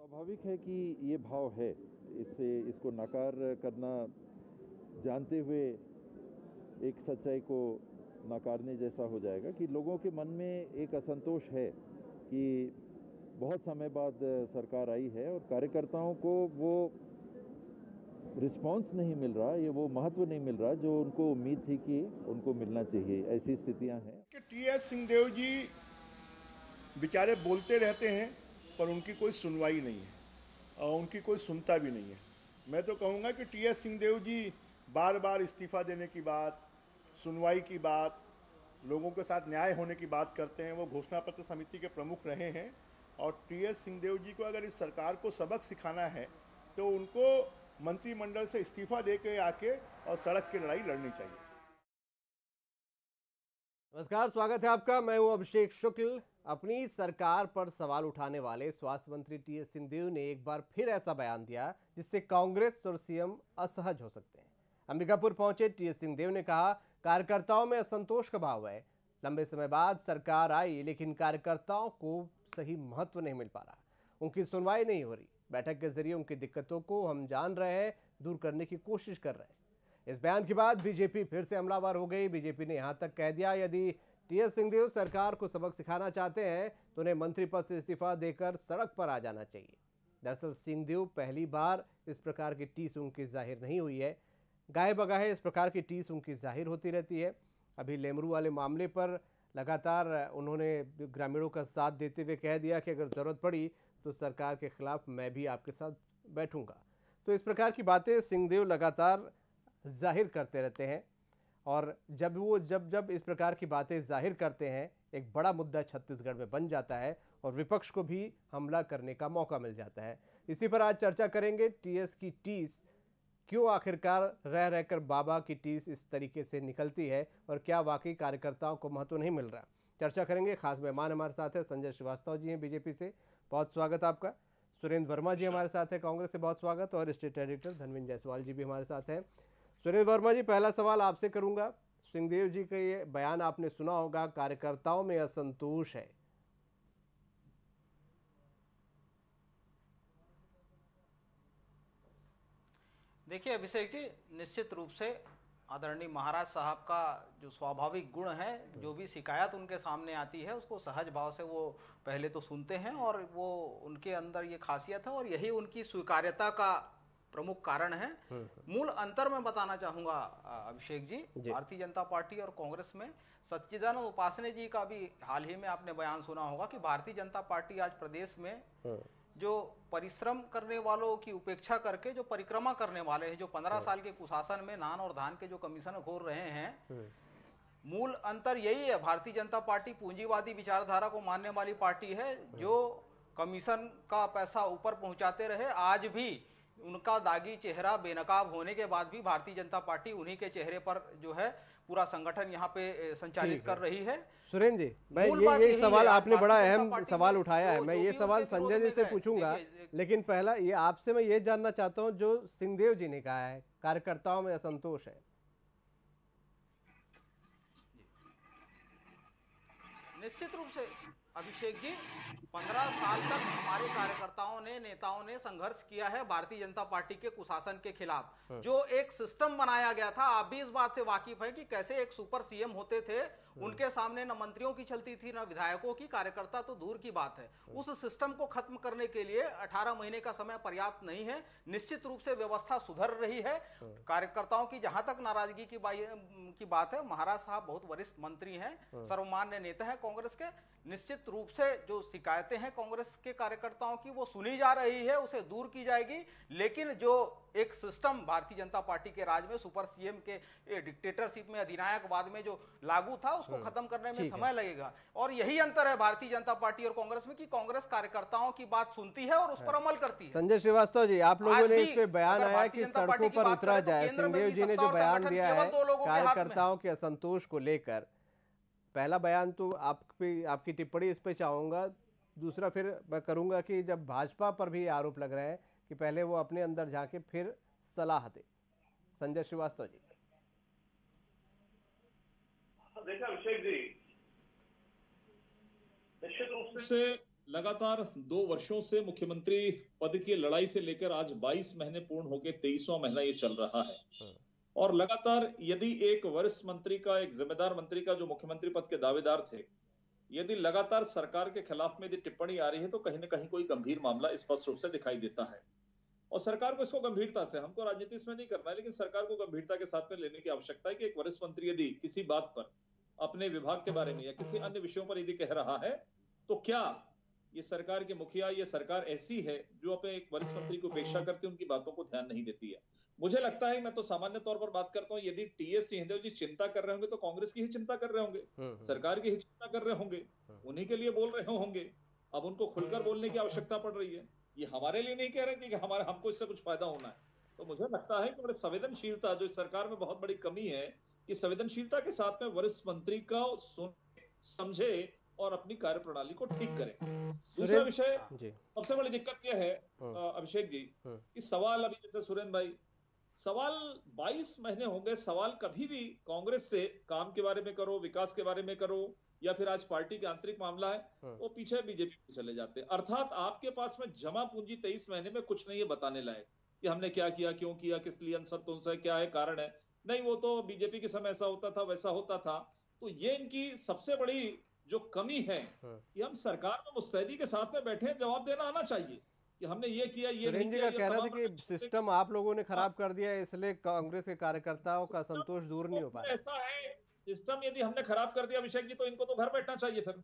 स्वाभाविक है कि ये भाव है, इसको नकार करना जानते हुए एक सच्चाई को नकारने जैसा हो जाएगा कि लोगों के मन में एक असंतोष है कि बहुत समय बाद सरकार आई है और कार्यकर्ताओं को वो रिस्पांस नहीं मिल रहा, ये वो महत्व नहीं मिल रहा जो उनको उम्मीद थी कि उनको मिलना चाहिए। ऐसी स्थितियां हैं कि टीएस सिंहदेव जी बेचारे बोलते रहते हैं पर उनकी कोई सुनवाई नहीं है और उनकी कोई सुनता भी नहीं है। मैं तो कहूँगा कि टीएस सिंहदेव जी बार बार इस्तीफा देने की बात, सुनवाई की बात, लोगों के साथ न्याय होने की बात करते हैं। वो घोषणा पत्र समिति के प्रमुख रहे हैं और टीएस सिंहदेव जी को अगर इस सरकार को सबक सिखाना है तो उनको मंत्रिमंडल से इस्तीफा दे के आके और सड़क की लड़ाई लड़नी चाहिए। नमस्कार, स्वागत है आपका। मैं हूं अभिषेक शुक्ल। अपनी सरकार पर सवाल उठाने वाले स्वास्थ्य मंत्री टीएस सिंहदेव ने एक बार फिर ऐसा बयान दिया जिससे कांग्रेस और सीएम असहज हो सकते हैं। अंबिकापुर पहुंचे टीएस सिंहदेव ने कहा, कार्यकर्ताओं में असंतोष का भाव है। लंबे समय बाद सरकार आई लेकिन कार्यकर्ताओं को सही महत्व नहीं मिल पा रहा, उनकी सुनवाई नहीं हो रही। बैठक के जरिए उनकी दिक्कतों को हम जान रहे हैं, दूर करने की कोशिश कर रहे हैं। इस बयान के बाद बीजेपी फिर से हमलावर हो गई। बीजेपी ने यहां तक कह दिया, यदि टीएस सिंहदेव सरकार को सबक सिखाना चाहते हैं तो उन्हें मंत्री पद से इस्तीफा देकर सड़क पर आ जाना चाहिए। दरअसल सिंहदेव पहली बार इस प्रकार की टीस उनकी जाहिर नहीं हुई है। गाहे बगाहे इस प्रकार की टीस उनकी जाहिर होती रहती है। अभी लेमरू वाले मामले पर लगातार उन्होंने ग्रामीणों का साथ देते हुए कह दिया कि अगर जरूरत पड़ी तो सरकार के खिलाफ मैं भी आपके साथ बैठूंगा। तो इस प्रकार की बातें सिंहदेव लगातार जाहिर करते रहते हैं और जब इस प्रकार की बातें जाहिर करते हैं, एक बड़ा मुद्दा छत्तीसगढ़ में बन जाता है और विपक्ष को भी हमला करने का मौका मिल जाता है। इसी पर आज चर्चा करेंगे। टीएस की टीस क्यों आखिरकार रह रहकर बाबा की टीस इस तरीके से निकलती है और क्या वाकई कार्यकर्ताओं को महत्व नहीं मिल रहा, चर्चा करेंगे। खास मेहमान हमारे साथ है संजय श्रीवास्तव जी हैं बीजेपी से, बहुत स्वागत आपका। सुरेंद्र वर्मा जी हमारे साथ है कांग्रेस से, बहुत स्वागत। और स्टेट एडिटर धनविंद जायसवाल जी भी हमारे साथ हैं। सुरेंद्र वर्मा जी, पहला सवाल आपसे करूंगा। सिंहदेव जी का ये बयान आपने सुना होगा, कार्यकर्ताओं में असंतोष है। देखिए अभिषेक जी, निश्चित रूप से आदरणीय महाराज साहब का जो स्वाभाविक गुण है, जो भी शिकायत उनके सामने आती है उसको सहज भाव से वो पहले तो सुनते हैं और वो उनके अंदर ये खासियत है और यही उनकी स्वीकार्यता का प्रमुख कारण है। मूल अंतर मैं बताना चाहूंगा अभिषेक जी, भारतीय जनता पार्टी और कांग्रेस में सच्चिदानंद उपासने जी का भी हाल ही में आपने बयान सुना होगा कि भारतीय जनता पार्टी आज प्रदेश में जो परिश्रम करने वालों की उपेक्षा करके जो परिक्रमा करने वाले हैं, जो 15 साल के कुशासन में नान और धान के जो कमीशन घोर रहे हैं, मूल अंतर यही है। भारतीय जनता पार्टी पूंजीवादी विचारधारा को मानने वाली पार्टी है, जो कमीशन का पैसा ऊपर पहुंचाते रहे। आज भी उनका दागी चेहरा बेनकाब होने के बाद भी भारतीय जनता पार्टी उन्हीं के चेहरे पर जो है पूरा संगठन यहाँ पे संचालित कर रही है। सुरेंद्र जी, मैं ये सवाल आपने बड़ा अहम सवाल उठाया है, मैं ये सवाल संजय जी से पूछूंगा, लेकिन पहला ये आपसे मैं ये जानना चाहता हूँ, जो सिंहदेव जी ने कहा है कार्यकर्ताओं में असंतोष है। निश्चित रूप से अभिषेक जी, 15 साल तक हमारे कार्यकर्ताओं ने, नेताओं ने संघर्ष किया है भारतीय जनता पार्टी के कुशासन के खिलाफ। जो एक सिस्टम बनाया गया था, आप भी इस बात से वाकिफ है कि कैसे एक सुपर सीएम होते थे, उनके सामने न मंत्रियों की चलती थी न विधायकों की, कार्यकर्ता तो दूर की बात है। उस सिस्टम को खत्म करने के लिए 18 महीने का समय पर्याप्त नहीं है। निश्चित रूप से व्यवस्था सुधर रही है। कार्यकर्ताओं की जहां तक नाराजगी की बात है, महाराज साहब बहुत वरिष्ठ मंत्री हैं, सर्वमान्य नेता है कांग्रेस के। निश्चित रूप से जो शिकायतें हैं कांग्रेस के कार्यकर्ताओं की वो सुनी जा रही है, उसे दूर की जाएगी। लेकिन जो एक सिस्टम भारतीय जनता पार्टी के राज में सुपर सीएम के डिक्टेटरशिप में, अधिनायकवाद में जो लागू था, उसको खत्म करने में समय लगेगा। और यही अंतर है भारतीय जनता पार्टी और कांग्रेस में कि कांग्रेस कार्यकर्ताओं की बात सुनती है और उस पर अमल करती है। संजय श्रीवास्तव जी, आप लोगों ने इस पे बयान आया कि सड़कों पर उतरा जाए। सिंहदेव जी ने जो बयान दिया है कार्यकर्ताओं के असंतोष को लेकर, पहला बयान तो आपकी टिप्पणी इस पे चाहूंगा। दूसरा फिर मैं करूंगा कि जब भाजपा पर भी आरोप लग रहे हैं कि पहले वो अपने अंदर जाके फिर सलाह दे। संजय श्रीवास्तव जी। देखा अभिषेक जी, निश्चित रूप से लगातार 2 वर्षों से मुख्यमंत्री पद की लड़ाई से लेकर आज 22 महीने पूर्ण होकर 23वां महीना ये चल रहा है। और लगातार यदि एक वरिष्ठ मंत्री का, एक जिम्मेदार मंत्री का, जो मुख्यमंत्री पद के दावेदार थे, यदि लगातार सरकार के खिलाफ में यदि टिप्पणी आ रही है तो कहीं ना कहीं कोई गंभीर मामला स्पष्ट रूप से दिखाई देता है। और सरकार को इसको गंभीरता से, हमको राजनीति इसमें नहीं करना है, लेकिन सरकार को गंभीरता के साथ में लेने की आवश्यकता है कि एक वरिष्ठ मंत्री यदि किसी बात पर, अपने विभाग के बारे में या किसी अन्य विषयों पर यदि कह रहा है, तो क्या ये सरकार के मुखिया, ये सरकार ऐसी है जो अपने एक वरिष्ठ मंत्री की उपेक्षा करती है, उनकी बातों को ध्यान नहीं देती है। मुझे लगता है, मैं तो सामान्य तौर पर बात करता हूं, यदि टीएस सिंहदेव जी चिंता कर रहे होंगे तो कांग्रेस की ही चिंता कर रहे होंगे, सरकार की ही चिंता कर रहे होंगे, उन्हीं के लिए बोल रहे होंगे। अब उनको खुलकर बोलने की आवश्यकता पड़ रही है। ये हमारे लिए नहीं कह रहे कि हमारे हमको इससे कुछ फायदा होना है। तो मुझे लगता है कि बड़े संवेदनशीलता, जो इस सरकार में बहुत बड़ी कमी है, कि संवेदनशीलता के साथ में वरिष्ठ मंत्री का सुने, समझे और अपनी कार्य प्रणाली को ठीक करें। दूसरा विषय, सबसे बड़ी दिक्कत यह है अभिषेक जी, कि सवाल अभी जैसे सुरेंद्र भाई, सवाल 22 महीने हो गए, सवाल कभी भी कांग्रेस से काम के बारे में करो, विकास के बारे में करो, या फिर आज पार्टी के आंतरिक मामला है तो पीछे बीजेपी में चले जाते हैं। अर्थात आपके पास में जमा पूंजी 23 महीने में कुछ नहीं है बताने लायक कि हमने क्या किया, क्यों किया, किस लिए, अंसर क्या है, कारण है नहीं, वो तो बीजेपी के समय ऐसा होता था, वैसा होता था। तो ये इनकी सबसे बड़ी जो कमी है कि हम सरकार में मुस्तैदी के साथ में बैठे, जवाब देना आना चाहिए कि हमने ये किया, ये नहीं किया। का कहना था कि सिस्टम आप लोगों ने खराब कर दिया, इसलिए कांग्रेस के कार्यकर्ताओं का संतोष दूर नहीं हो पा रहा। ऐसा है, सिस्टम यदि हमने खराब कर दिया अभिषेक जी, तो इनको तो घर बैठना चाहिए फिर।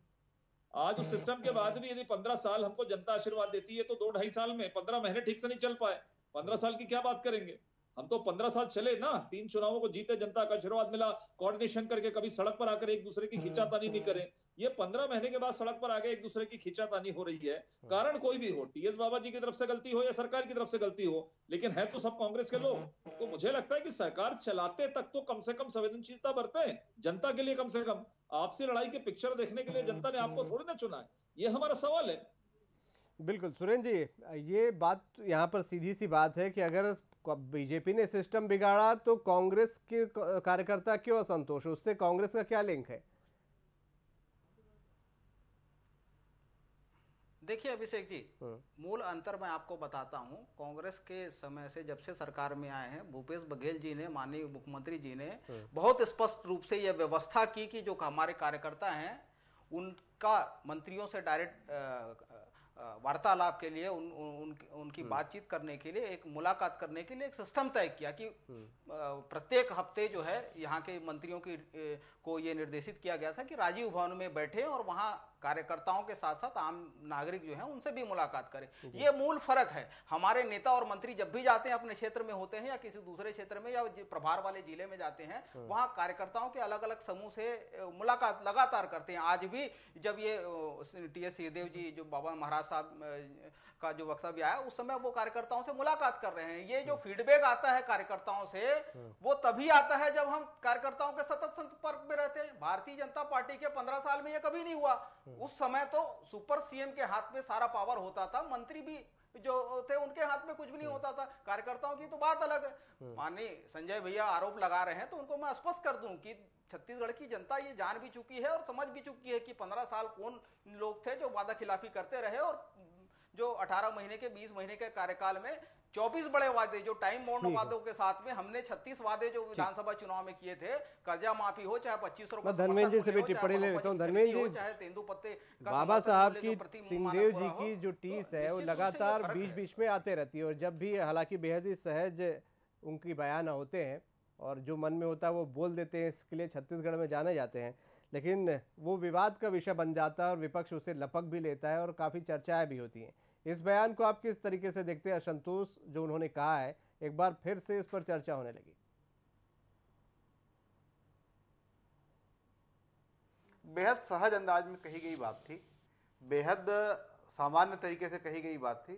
आज उस सिस्टम के बाद भी यदि 15 साल हमको जनता आशीर्वाद देती है, तो 2-2.5 साल में 15 महीने ठीक से नहीं चल पाए, 15 साल की क्या बात करेंगे। हम तो 15 साल चले ना, 3 चुनावों को जीते, जनता का आशीर्वाद मिला, कोऑर्डिनेशन करके कभी सड़क पर आकर एक दूसरे की खींचातानी नहीं करें। ये 15 महीने के बाद सड़क पर आगे एक दूसरे की खींचातानी हो रही है। कारण कोई भी हो, टीएस बाबा जी की तरफ से गलती हो या सरकार की तरफ से गलती हो, लेकिन है तो सब कांग्रेस के लोग। तो मुझे लगता है कि सरकार चलाते तक तो कम से कम संवेदनशीलता बरतें, जनता के लिए कम से कम। आपसी लड़ाई के पिक्चर देखने के लिए जनता ने आपको थोड़ी ना चुना है, ये हमारा सवाल है। बिल्कुल सुरेंद्र जी, ये बात यहाँ पर सीधी सी बात है कि अगर बीजेपी ने सिस्टम बिगाड़ा तो कांग्रेस के कार्यकर्ता क्यों असंतोष, उससे कांग्रेस का क्या लिंक है? देखिए अभिषेक जी, मूल अंतर मैं आपको बताता हूं। कांग्रेस के समय से, जब से सरकार में आए हैं, भूपेश बघेल जी ने, माननीय मुख्यमंत्री जी ने बहुत स्पष्ट रूप से यह व्यवस्था की कि जो हमारे कार्यकर्ता हैं उनका मंत्रियों से डायरेक्ट वार्तालाप के लिए, उनकी बातचीत करने के लिए, एक मुलाकात करने के लिए एक सिस्टम तय किया कि प्रत्येक हफ्ते जो है यहाँ के मंत्रियों को ये निर्देशित किया गया था कि राजीव भवन में बैठे और वहाँ कार्यकर्ताओं के साथ साथ आम नागरिक जो हैं उनसे भी मुलाकात करें। ये मूल फर्क है। हमारे नेता और मंत्री जब भी जाते हैं, अपने क्षेत्र में होते हैं या किसी दूसरे क्षेत्र में या प्रभार वाले जिले में जाते हैं, वहां कार्यकर्ताओं के अलग अलग समूह से मुलाकात लगातार करते हैं। आज भी जब ये टीएस सिंहदेव जी, जो बाबा महाराज साहब का जो वक्तव्य आया, उस समय वो कार्यकर्ताओं से मुलाकात कर रहे हैं। ये जो फीडबैक आता है कार्यकर्ताओं से, वो तभी आता है जब हम कार्यकर्ताओं के सतत संपर्क में रहते हैं। भारतीय जनता पार्टी के 15 साल में ये कभी नहीं हुआ। उस समय तो सुपर सीएम के हाथ में सारा पावर होता था, मंत्री भी जो थे उनके हाथ में कुछ भी नहीं होता था। कार्यकर्ताओं की तो बात अलग है। माननीय संजय भैया आरोप लगा रहे हैं, तो उनको मैं स्पष्ट कर दूं कि छत्तीसगढ़ की जनता ये जान भी चुकी है और समझ भी चुकी है कि 15 साल कौन लोग थे जो वादा खिलाफी करते रहे, और जो 18 महीने के 20 महीने के कार्यकाल में 24 बड़े वादे, जो टाइम बाउंड वादों के साथ में हमने 36 वादे जो विधानसभा चुनाव में किए थे, कर्जा माफी हो, चाहे 2500 रुपए, धर्मेंद्र जी से भी टिप्पणी ले लेता हूँ। धर्मेंद्र जी, चाहे तेंदुपत्ते बाबा साहब की, सिंहदेव जी की जो टीस है वो लगातार बीच बीच में आते रहती है, और जब भी, हालांकि बेहद ही सहज उनकी बयान होते हैं और जो मन में होता है वो बोल देते हैं, इसके लिए छत्तीसगढ़ में जाने जाते हैं, लेकिन वो विवाद का विषय बन जाता है और विपक्ष उसे लपक भी लेता है और काफ़ी चर्चाएं भी होती हैं। इस बयान को आप किस तरीके से देखते हैं? असंतोष जो उन्होंने कहा है, एक बार फिर से इस पर चर्चा होने लगी। बेहद सहज अंदाज में कही गई बात थी, बेहद सामान्य तरीके से कही गई बात थी।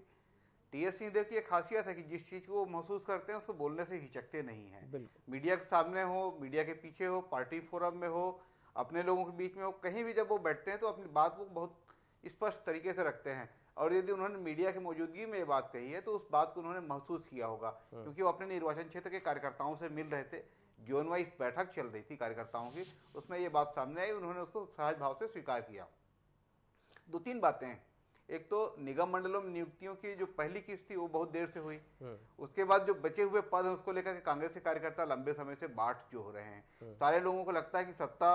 टीएस सिंहदेव की एक खासियत है कि जिस चीज़ को वो महसूस करते हैं उसको बोलने से हिचकते नहीं हैं। मीडिया के सामने हो, मीडिया के पीछे हो, पार्टी फोरम में हो, अपने लोगों के बीच में हो, कहीं भी जब वो बैठते हैं तो अपनी बात को बहुत स्पष्ट तरीके से रखते हैं। और यदि उन्होंने मीडिया की मौजूदगी में ये बात कही है तो उस बात को उन्होंने महसूस किया होगा, क्योंकि वो अपने निर्वाचन क्षेत्र के कार्यकर्ताओं से मिल रहे थे। जोन वाइज बैठक चल रही थी कार्यकर्ताओं की, उसमें ये बात सामने आई, उन्होंने उसको सहज भाव से स्वीकार किया। 2-3 बातें हैं। एक तो निगम मंडलों में नियुक्तियों की जो पहली किस्त थी वो बहुत देर से हुई, उसके बाद जो बचे हुए पद हैं उसको लेकर के कांग्रेस के कार्यकर्ता लंबे समय से बाट जो हो रहे हैं। सारे लोगों को लगता है कि सत्ता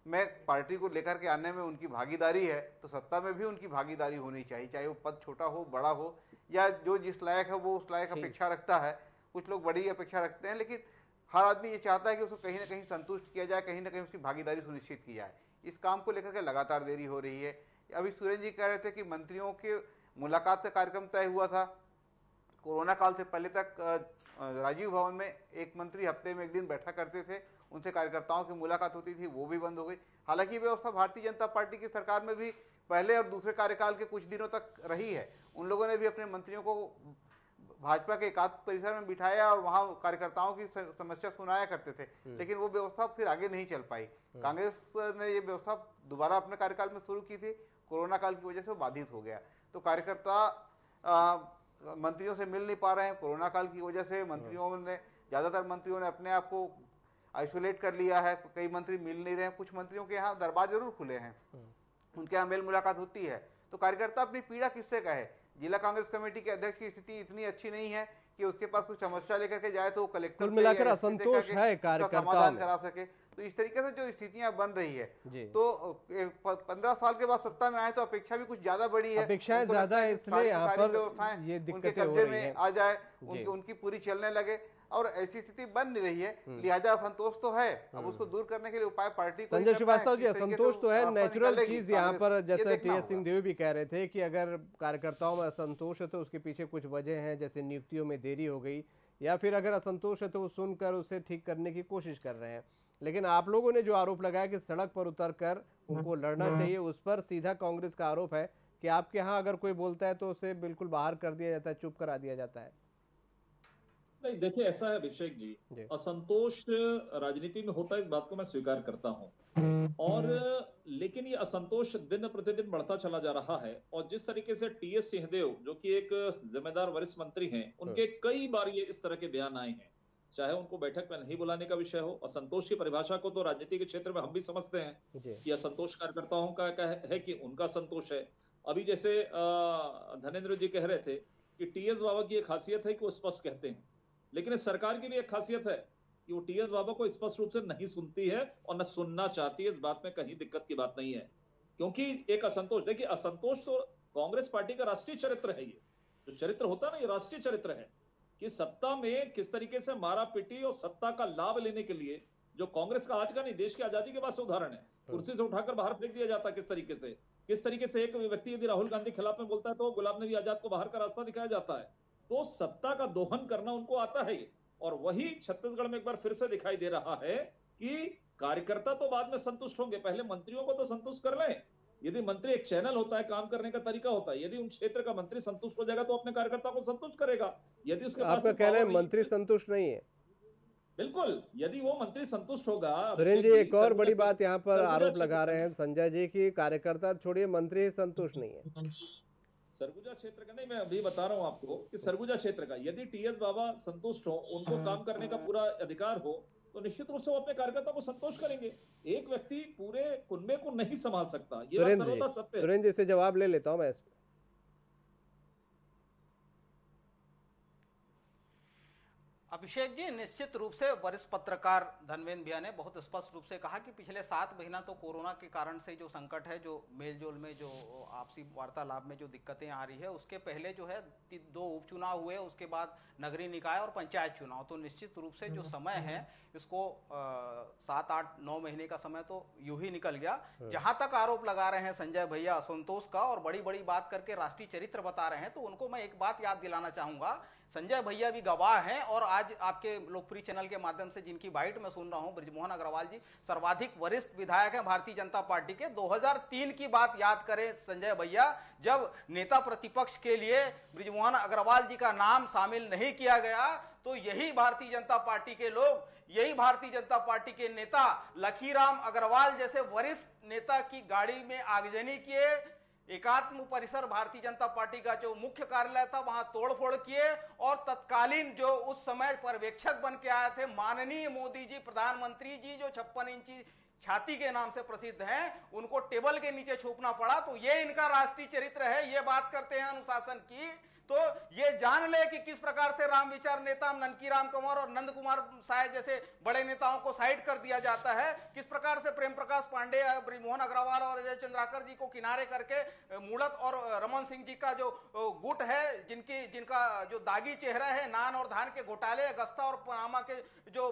में पार्टी को लेकर के आने में उनकी भागीदारी है, तो सत्ता में भी उनकी भागीदारी होनी चाहिए, चाहे वो पद छोटा हो बड़ा हो, या जो जिस लायक है वो उस लायक अपेक्षा रखता है। कुछ लोग बड़ी अपेक्षा रखते हैं, लेकिन हर आदमी ये चाहता है कि उसको कहीं ना कहीं संतुष्ट किया जाए, कहीं ना कहीं उसकी भागीदारी सुनिश्चित की जाए। इस काम को लेकर के लगातार देरी हो रही है। अभी सुरेंद्र जी कह रहे थे कि मंत्रियों के मुलाकात का कार्यक्रम तय हुआ था। कोरोना काल से पहले तक राजीव भवन में एक मंत्री हफ्ते में एक दिन बैठा करते थे, उनसे कार्यकर्ताओं की मुलाकात होती थी, वो भी बंद हो गई। हालांकि व्यवस्था भारतीय जनता पार्टी की सरकार में भी पहले और दूसरे कार्यकाल के कुछ दिनों तक रही है। उन लोगों ने भी अपने मंत्रियों को भाजपा के एकात्म परिसर में बिठाया और वहां कार्यकर्ताओं की समस्या सुनाया करते थे, लेकिन वो व्यवस्था फिर आगे नहीं चल पाई। कांग्रेस ने ये व्यवस्था दोबारा अपने कार्यकाल में शुरू की थी, कोरोना काल की वजह से वो बाधित हो गया। तो कार्यकर्ता मंत्रियों से मिल नहीं पा रहे हैं। कोरोना काल की वजह से ज्यादातर मंत्रियों ने अपने आप को आइसोलेट कर लिया है, कई मंत्री मिल नहीं रहे हैं। कुछ मंत्रियों के यहाँ दरबार जरूर खुले हैं, उनके यहाँ मेल मुलाकात होती है। तो कार्यकर्ता अपनी पीड़ा किससे कहे? जिला कांग्रेस कमेटी के अध्यक्ष की स्थिति इतनी अच्छी नहीं है कि उसके पास कुछ समस्या लेकर के जाए तो वो कलेक्टर कुल मिलाकर असंतोष है कार्यकर्ताओं समाधान करा सके। तो इस तरीके से जो स्थितियां बन रही है, तो 15 साल के बाद सत्ता में आए तो अपेक्षा भी कुछ ज्यादा बड़ी है, अपेक्षाएं ज्यादा है, इसलिए यहाँ पर ये दिक्कतें हो रही हैं। आ जाए, उनकी पूरी चलने लगे, और ऐसी स्थिति बन नहीं रही है। लिहाजा असंतोष तो है, अब उसको दूर करने के लिए उपाय पार्टी को। संजय श्रीवास्तव जी, असंतोष तो है, नेचुरल चीज यहाँ पर, जैसे टीएस सिंहदेव भी कह रहे थे कि अगर कार्यकर्ताओं में असंतोष है तो उसके पीछे कुछ वजह है, जैसे नियुक्तियों में देरी हो गई, या फिर अगर असंतोष है तो वो सुनकर उसे ठीक करने की कोशिश कर रहे हैं। लेकिन आप लोगों ने जो आरोप लगाया कि सड़क पर उतर कर उनको लड़ना चाहिए, उस पर सीधा कांग्रेस का आरोप है कि आपके यहाँ अगर कोई बोलता है तो उसे बिल्कुल बाहर कर दिया जाता है, चुप करा दिया जाता है। नहीं, देखिए ऐसा है अभिषेक जी, असंतोष राजनीति में होता है, इस बात को मैं स्वीकार करता हूं। और लेकिन ये असंतोष दिन प्रतिदिन बढ़ता चला जा रहा है। और जिस तरीके से टीएस सिंहदेव, जो कि एक जिम्मेदार वरिष्ठ मंत्री हैं, उनके कई बार ये इस तरह के बयान आए हैं, चाहे उनको बैठक में नहीं बुलाने का विषय हो। असंतोष की परिभाषा को तो राजनीति के क्षेत्र में हम भी समझते हैं कि असंतोष कार्यकर्ताओं का है कि उनका संतोष है। अभी जैसे धनेंद्र जी कह रहे थे कि टीएस बाबा की एक खासियत है कि वो स्पष्ट कहते हैं, लेकिन इस सरकार की भी एक खासियत है कि वो टीएस बाबा को स्पष्ट रूप से नहीं सुनती है और न सुनना चाहती है। इस बात में कहीं दिक्कत की बात नहीं है, क्योंकि एक असंतोष, देखिए असंतोष तो कांग्रेस पार्टी का राष्ट्रीय चरित्र है। ये जो चरित्र होता है ना, ये राष्ट्रीय चरित्र है कि सत्ता में किस तरीके से मारा पीटी और सत्ता का लाभ लेने के लिए, जो कांग्रेस का आज का नहीं, देश की आजादी के बाद से उदाहरण है, कुर्सी से उठाकर बाहर फेंक दिया जाता, किस तरीके से एक व्यक्ति यदि राहुल गांधी खिलाफ में बोलता है तो गुलाम नबी आजाद को बाहर का रास्ता दिखाया जाता है। तो सत्ता का दोहन करना उनको आता है। और वही छत्तीसगढ़ में एक बार फिर से दिखाई दे रहा है कि कार्यकर्ता तो बाद में संतुष्ट होंगे, पहले मंत्रियों को तो संतुष्ट कर लें। यदि मंत्री एक चैनल होता है, काम करने का तरीका होता है, यदि उन क्षेत्र का मंत्री संतुष्ट हो जाएगा तो अपने कार्यकर्ता को संतुष्ट करेगा। यदि उसके पास आपका कह रहे हैं मंत्री संतुष्ट नहीं है, बिल्कुल, यदि वो मंत्री संतुष्ट होगा। सुरेंद्र जी, एक और बड़ी बात यहाँ पर आरोप लगा रहे हैं संजय जी की कार्यकर्ता छोड़िए, मंत्री संतुष्ट नहीं है। सरगुजा क्षेत्र का नहीं, मैं अभी बता रहा हूं आपको कि सरगुजा क्षेत्र का यदि टीएस बाबा संतुष्ट हो, उनको काम करने का पूरा अधिकार हो, तो निश्चित रूप से वो अपने कार्यकर्ता को संतोष करेंगे। एक व्यक्ति पूरे कुनबे को नहीं संभाल सकता, ये बात सर्वथा सत्य है। सुरेंद्र जी से जवाब ले लेता हूं मैं। अभिषेक जी, निश्चित रूप से वरिष्ठ पत्रकार धनवेंद्र भैया ने बहुत स्पष्ट रूप से कहा कि पिछले 7 महीना तो कोरोना के कारण से जो संकट है, जो मेलजोल में, जो आपसी वार्तालाप में जो दिक्कतें आ रही है, उसके पहले जो है 2 उपचुनाव हुए, उसके बाद नगरीय निकाय और पंचायत चुनाव। तो निश्चित रूप से जो समय है, इसको 7, 8, 9 महीने का समय तो यूं ही निकल गया। जहां तक आरोप लगा रहे हैं संजय भैया असंतोष का और बड़ी बड़ी बात करके राष्ट्रीय चरित्र बता रहे हैं, तो उनको मैं एक बात याद दिलाना चाहूंगा। संजय भैया भी गवाह हैं और आज आपके लोकप्रिय चैनल के माध्यम से जिनकी बाइट में सुन रहा हूं, बृजमोहन अग्रवाल जी सर्वाधिक वरिष्ठ विधायक हैं भारतीय जनता पार्टी के। 2003 की बात याद करें संजय भैया, जब नेता प्रतिपक्ष के लिए बृजमोहन अग्रवाल जी का नाम शामिल नहीं किया गया, तो यही भारतीय जनता पार्टी के लोग, यही भारतीय जनता पार्टी के नेता लखीराम अग्रवाल जैसे वरिष्ठ नेता की गाड़ी में आगजनी किए, एकात्म परिसर भारतीय जनता पार्टी का जो मुख्य कार्यालय था वहां तोड़फोड़ किए, और तत्कालीन जो उस समय पर्यवेक्षक बन के आए थे माननीय मोदी जी, प्रधानमंत्री जी, जो 56 इंची छाती के नाम से प्रसिद्ध हैं, उनको टेबल के नीचे छुपना पड़ा। तो ये इनका राष्ट्रीय चरित्र है। ये बात करते हैं अनुशासन की, तो ये जान ले कि किस प्रकार से राम विचार नेता ननकी राम कुमार और नंद कुमार साय जैसे बड़े नेताओं को साइड कर दिया जाता है, किस प्रकार से प्रेम प्रकाश पांडे, ब्रिजमोहन अग्रवाल और अजय चंद्राकर जी को किनारे करके मूड़त और रमन सिंह जी का जो गुट है, जिनका जो दागी चेहरा है, नान और धान के घोटाले, अगस्ता और पनामा के जो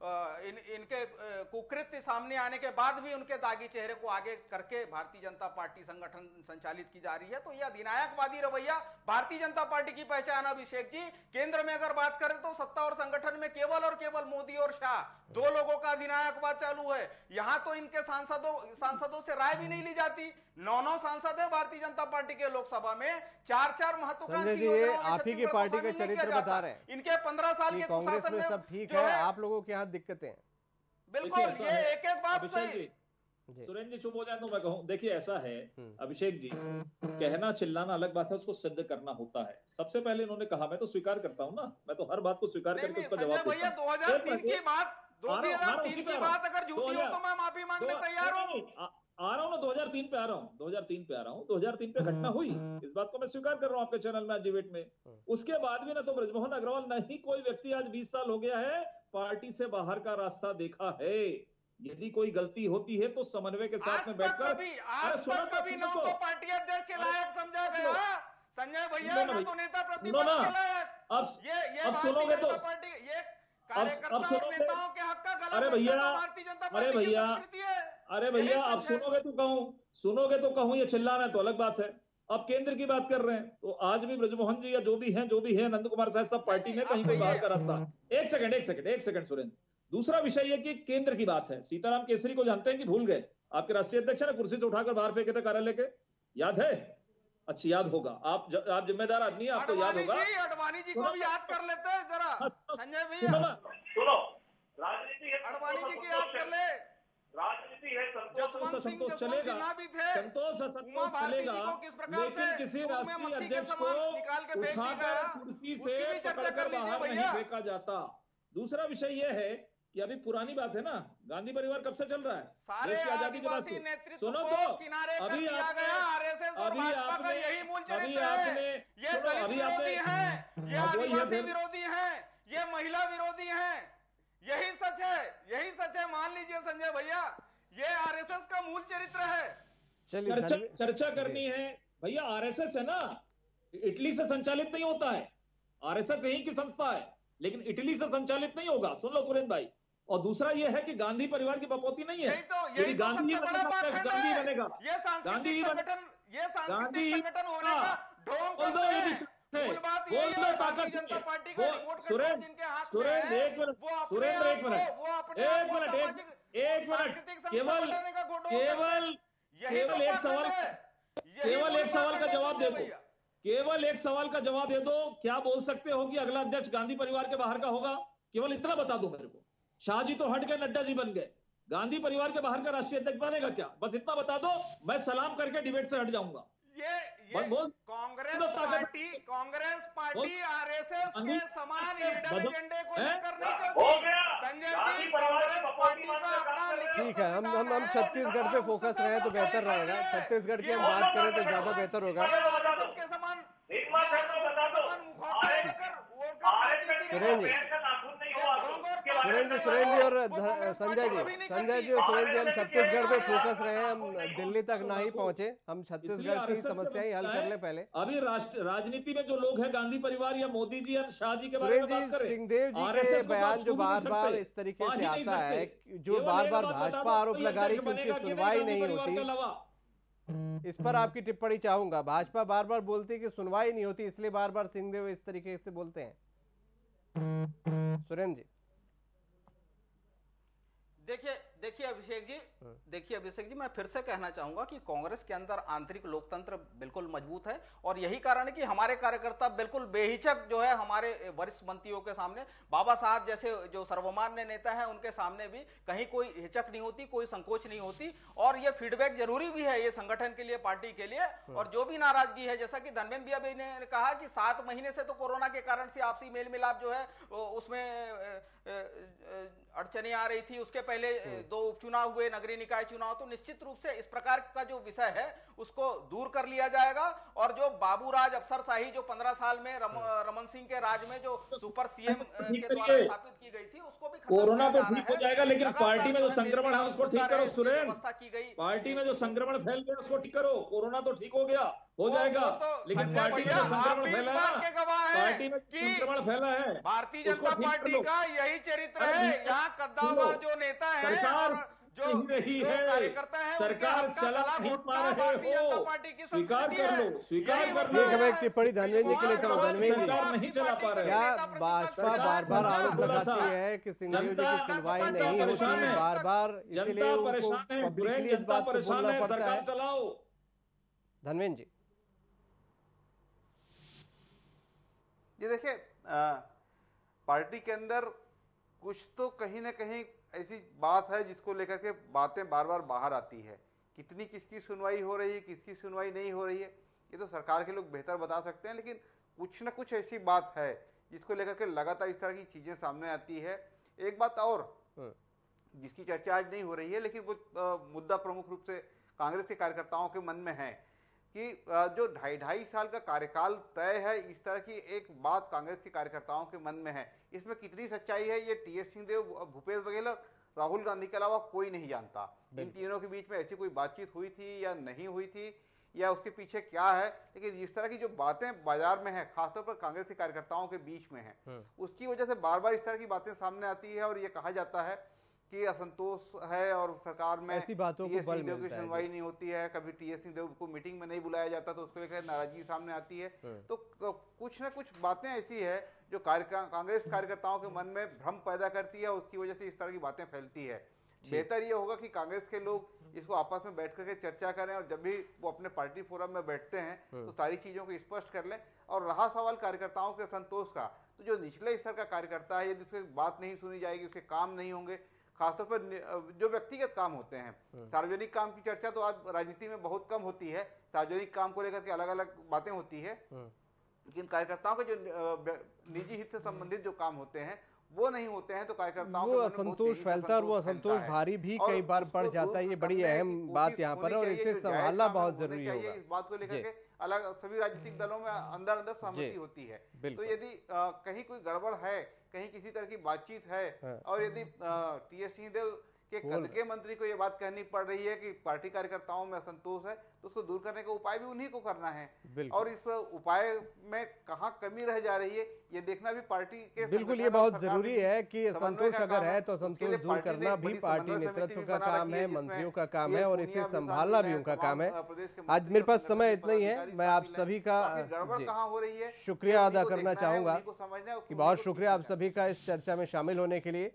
इनके कुकृत्य सामने आने के बाद भी उनके दागी चेहरे को आगे करके भारतीय जनता पार्टी संगठन संचालित की जा रही है। तो यह अधिनायकवादी रवैया भारतीय जनता पार्टी की पहचान। अभिषेक जी, केंद्र में अगर बात करें तो सत्ता और संगठन में केवल और केवल मोदी और शाह, दो लोगों का अधिनायकवाद चालू है। यहां तो इनके सांसदों से राय भी नहीं ली जाती। 9 सांसद है भारतीय जनता पार्टी के लोकसभा में, 4 महत्वाकांक्षी योजनाओं में आप ही की पार्टी का चरित्र बता रहे हैं। इनके 15 साल के कांग्रेस में सब ठीक है, आप लोगों के यहाँ दिक्कतें हैं। बिल्कुल, ये एक बात सही। सुरेंद्र जी चुप हो जाए तो मैं कहूँ, देखिए ऐसा है अभिषेक जी, कहना चिल्लाना अलग बात है, उसको सिद्ध करना होता है। सबसे पहले इन्होंने कहा, मैं तो स्वीकार करता हूँ ना, मैं तो हर बात को स्वीकार करके उसका जवाब देता हूँ। 2003 की बात, 2003 की बात अगर झूठी हो तो मैं माफी मांगने तैयार हूँ। आ रहा हूँ ना, 2003 पे आ रहा हूँ, 2003 पे आ रहा हूँ। 2003 पे घटना हुई, इस बात को मैं स्वीकार कर रहा हूँ आपके चैनल में आज डिबेट में। उसके बाद भी ना तो ब्रिजमोहन अग्रवाल, नहीं कोई व्यक्ति आज 20 साल हो गया है पार्टी से बाहर का रास्ता देखा है। यदि कोई गलती होती है तो समन्वय के साथ में बैठकर, कभी न तो पार्टी अध्यक्ष के लायक समझा गया संजय भैया, न तो नेता प्रतिपक्ष के लायक। ये अब सुनोगे तो नेताओं के हक का गलत, अरे भैया, भारतीय जनता पार्टी की संस्कृति है। अरे भैया, अब सुनोगे तो कहूं, ये चिल्लाना है तो अलग बात है। अब केंद्र की बात कर रहे हैं तो आज भी ब्रजमोहन जी या जो भी है नंद कुमार साहब, सब पार्टी में कहीं कोई बाहर का रास्ता। एक सेकंड सुरेंद्र, दूसरा विषय ये कि केंद्र की बात है। सीताराम केसरी को जानते हैं कि भूल गए? आपके राष्ट्रीय अध्यक्ष ने कुर्सी से उठाकर बाहर फेंके थे कार्यालय के, याद है? अच्छी याद होगा, आप जिम्मेदार आदमी है, आपको याद होगा। अडवाणी जी को भी याद कर लेते हैं जरा संजय भैया, सुनो, राजनीति है, अडवाणी जी की याद कर ले। राजनीति है, संतोष चलेगा, लेकिन किसी राष्ट्रीय अध्यक्ष को उठाकर कुर्सी से पकड़कर बाहर नहीं फेंका जाता। दूसरा विषय यह है कि अभी पुरानी बात है ना, गांधी परिवार कब से चल रहा है? देश की आजादी के बाद से। सुनो तो, अभी आपने यही मूल चरित्र है। ये दलित विरोधी हैं, ये आदिवासी विरोधी हैं, ये महिला विरोधी हैं। यही सच है, मान लीजिए संजय भैया, ये आरएसएस का मूल चरित्र है। चर्चा करनी है भैया। आरएसएस है ना, इटली से संचालित नहीं होता है। आरएसएस यही की संस्था है, लेकिन इटली से संचालित नहीं होगा। सुन लो सुरेंद्र भाई। और दूसरा ये है कि गांधी परिवार की बपौती नहीं है। यही तो गांधी गांधी बनेगा, ये सांस्कृतिक संगठन होने का ढोंग करते हैं। मूल बात ये है, भारतीय जनता पार्टी का रिमोट कंट्रोल जिनके हाथ में है, केवल एक सवाल का जवाब दे दो। केवल एक सवाल का जवाब दे दो, क्या बोल सकते हो कि अगला अध्यक्ष गांधी परिवार के बाहर का होगा? केवल इतना बता दो मेरे को। शाह जी तो हट गए, नड्डा जी बन गए, गांधी परिवार के बाहर का राष्ट्रीय अध्यक्ष बनेगा क्या? बस इतना बता दो, मैं सलाम करके डिबेट से हट जाऊंगा। ये कांग्रेस पार्टी आरएसएस के समान हिडन एजेंडे को लेकर नहीं चलती। संजय जी, कांग्रेस पार्टी का अपना ठीक है, हम छत्तीसगढ़ पे फोकस रहे तो बेहतर रहेगा। छत्तीसगढ़ की हम बात करें तो ज्यादा बेहतर होगा। के समान सुरेंद्र जी और संजय जी और सुरेंद्र जी, हम छत्तीसगढ़ पे फोकस रहे हैं, हम दिल्ली तक ना ही पहुंचे। हम छत्तीसगढ़ की समस्याएं हल कर ले पहले। अभी राजनीति में जो लोग हैं, गांधी परिवार या मोदी जी या शाह जी के बारे में बात करें। सिंहदेव जी के बयान जो बार बार इस तरीके से आता है, जो बार बार भाजपा आरोप लगा रही कि उनकी सुनवाई नहीं होती, इस पर आपकी टिप्पणी चाहूंगा। भाजपा बार बार बोलती है कि सुनवाई नहीं होती, इसलिए बार बार सिंहदेव इस तरीके से बोलते हैं। सुरेंद्र जी, देखिए अभिषेक जी, देखिए अभिषेक जी, मैं फिर से कहना चाहूंगा कि कांग्रेस के अंदर आंतरिक लोकतंत्र बिल्कुल मजबूत है और यही कारण है कि हमारे कार्यकर्ता बिल्कुल बेहिचक जो है हमारे वरिष्ठ मंत्रियों के सामने, बाबा साहब जैसे जो सर्वमान्य नेता है उनके सामने भी कहीं कोई हिचक नहीं होती, कोई संकोच नहीं होती। और ये फीडबैक जरूरी भी है ये संगठन के लिए, पार्टी के लिए। और जो भी नाराजगी है, जैसा कि धर्मेंद्र भैया भी ने कहा कि 7 महीने से तो कोरोना के कारण से आपसी मेल मिलाप जो है उसमें अड़चने आ रही थी। उसके पहले 2 उपचुनाव हुए, नगरीय निकाय चुनाव, तो निश्चित रूप से इस प्रकार का जो विषय है उसको दूर कर लिया जाएगा। और जो बाबूराज अफसरशाही जो 15 साल में रमन सिंह के राज में जो सुपर सीएम के द्वारा स्थापित की गई थी उसको भी कोरोना तो ठीक हो जाएगा, लेकिन पार्टी में जो संक्रमण है उसको ठीक करो सुरेन। व्यवस्था की गई, पार्टी में जो संक्रमण फैल गया उसको ठीक करो। कोरोना तो ठीक हो गया, हो जाएगा, लेकिन पार्टी में जो संक्रमण फैला है, पार्टी में संक्रमण फैला है, भारतीय जनता पार्टी का यही चरित्र है। यहाँ कद्दावर जो नेता है, जो कार्यकर्ता है, सरकार चला नहीं पा रहे हो, स्वीकार कर लो, स्वीकार कर लो। एक टिप्पणी धनवेंद्र जी के लिए तो धनवेंद्र जी नहीं चला पा रहे। क्या भाजपा बार बार आरोप लगाती है कि सिंहदेव जी की सुनवाई नहीं होती, बार बार, इसीलिए उनको पब्लिकली इस बात को बोलना पड़ता है। चलाओ धनवेंद्र जी, ये देखिए, पार्टी के अंदर कुछ तो कहीं ना कहीं ऐसी बात है जिसको लेकर के बातें बार बार बाहर आती है। कितनी किसकी सुनवाई हो रही है, किसकी सुनवाई नहीं हो रही है, ये तो सरकार के लोग बेहतर बता सकते हैं। लेकिन कुछ ना कुछ ऐसी बात है जिसको लेकर के लगातार इस तरह की चीजें सामने आती है। एक बात और जिसकी चर्चा आज नहीं हो रही है, लेकिन वो मुद्दा प्रमुख रूप से कांग्रेस के कार्यकर्ताओं के मन में है कि जो 2.5 साल का कार्यकाल तय है, इस तरह की एक बात कांग्रेस के कार्यकर्ताओं के मन में है। इसमें कितनी सच्चाई है ये टीएस सिंहदेव, भूपेश बघेल, राहुल गांधी के अलावा कोई नहीं जानता। इन तीनों के बीच में ऐसी कोई बातचीत हुई थी या नहीं हुई थी, या उसके पीछे क्या है। लेकिन इस तरह की जो बातें बाजार में है, खासतौर पर कांग्रेस के कार्यकर्ताओं के बीच में है, उसकी वजह से बार बार इस तरह की बातें सामने आती है और ये कहा जाता है कि असंतोष है और सरकार में ऐसी बातों को बल मिलता है। की सुनवाई नहीं होती है, कभी टीएस सिंहदेव को मीटिंग में नहीं बुलाया जाता तो उसको लेकर नाराजगी सामने आती है। तो कुछ ना कुछ बातें ऐसी है जो कांग्रेस कार्यकर्ताओं के मन में भ्रम पैदा करती है, उसकी वजह से इस तरह की बातें फैलती है। बेहतर ये होगा कि कांग्रेस के लोग इसको आपस में बैठ करके चर्चा करें और जब भी वो अपने पार्टी फोरम में बैठते हैं तो सारी चीजों को स्पष्ट कर लें। और रहा सवाल कार्यकर्ताओं के संतोष का, तो जो निचले स्तर का कार्यकर्ता है, यदि उसकी बात नहीं सुनी जाएगी, उसके काम नहीं होंगे, खासतौर पर जो व्यक्तिगत काम होते हैं, सार्वजनिक काम की चर्चा तो आज राजनीति में बहुत कम होती है, सार्वजनिक काम को लेकर के अलग अलग बातें होती है, लेकिन कार्यकर्ताओं के जो निजी हित से संबंधित जो काम होते हैं वो नहीं होते हैं, तो कार्यकर्ताओं वो असंतोष फैलता है और वो असंतोष भारी भी कई बार पड़ जाता है। ये बड़ी अहम बात यहाँ पर, और इसे संभालना बहुत जरूरी होगा। इस बात को लेकर के अलग सभी राजनीतिक दलों में अंदर अंदर सहमति होती है। तो यदि कहीं कोई गड़बड़ है, कहीं किसी तरह की बातचीत है, और यदि टीएस सिंहदेव के कद के मंत्री को ये बात कहनी पड़ रही है कि पार्टी कार्यकर्ताओं में असंतोष है, तो उसको दूर करने का उपाय भी उन्हीं को करना है। और इस उपाय में कहाँ कमी रह जा रही है ये देखना भी पार्टी के बिल्कुल, ये बहुत जरूरी है कि असंतोष अगर है तो असंतोष दूर करना भी पार्टी नेतृत्व का काम है, मंत्रियों का काम है, और इसे संभालना भी उनका काम है। आज मेरे पास समय इतना ही है। मैं आप सभी का शुक्रिया अदा करना चाहूंगा कि बहुत शुक्रिया आप सभी का इस चर्चा में शामिल होने के लिए।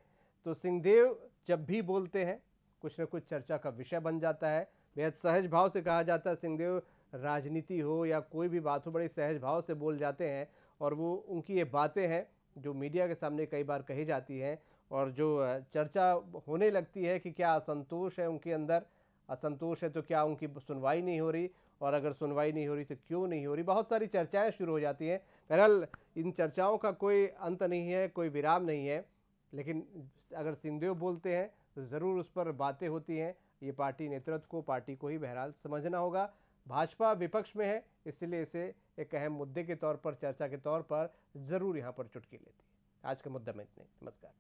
तो सिंहदेव जब भी बोलते हैं कुछ न कुछ चर्चा का विषय बन जाता है। बेहद सहज भाव से कहा जाता है, सिंहदेव राजनीति हो या कोई भी बात हो बड़े सहज भाव से बोल जाते हैं, और वो उनकी ये बातें हैं जो मीडिया के सामने कई बार कही जाती हैं, और जो चर्चा होने लगती है कि क्या असंतोष है उनके अंदर, असंतोष है तो क्या उनकी सुनवाई नहीं हो रही, और अगर सुनवाई नहीं हो रही तो क्यों नहीं हो रही, बहुत सारी चर्चाएँ शुरू हो जाती हैं। बहरहाल इन चर्चाओं का कोई अंत नहीं है, कोई विराम नहीं है, लेकिन अगर सिंहदेव बोलते हैं तो ज़रूर उस पर बातें होती हैं। ये पार्टी नेतृत्व को, पार्टी को ही बहरहाल समझना होगा। भाजपा विपक्ष में है, इसलिए इसे एक अहम मुद्दे के तौर पर, चर्चा के तौर पर ज़रूर यहाँ पर चुटकी लेती है। आज का मुद्दा में इतना ही। नमस्कार।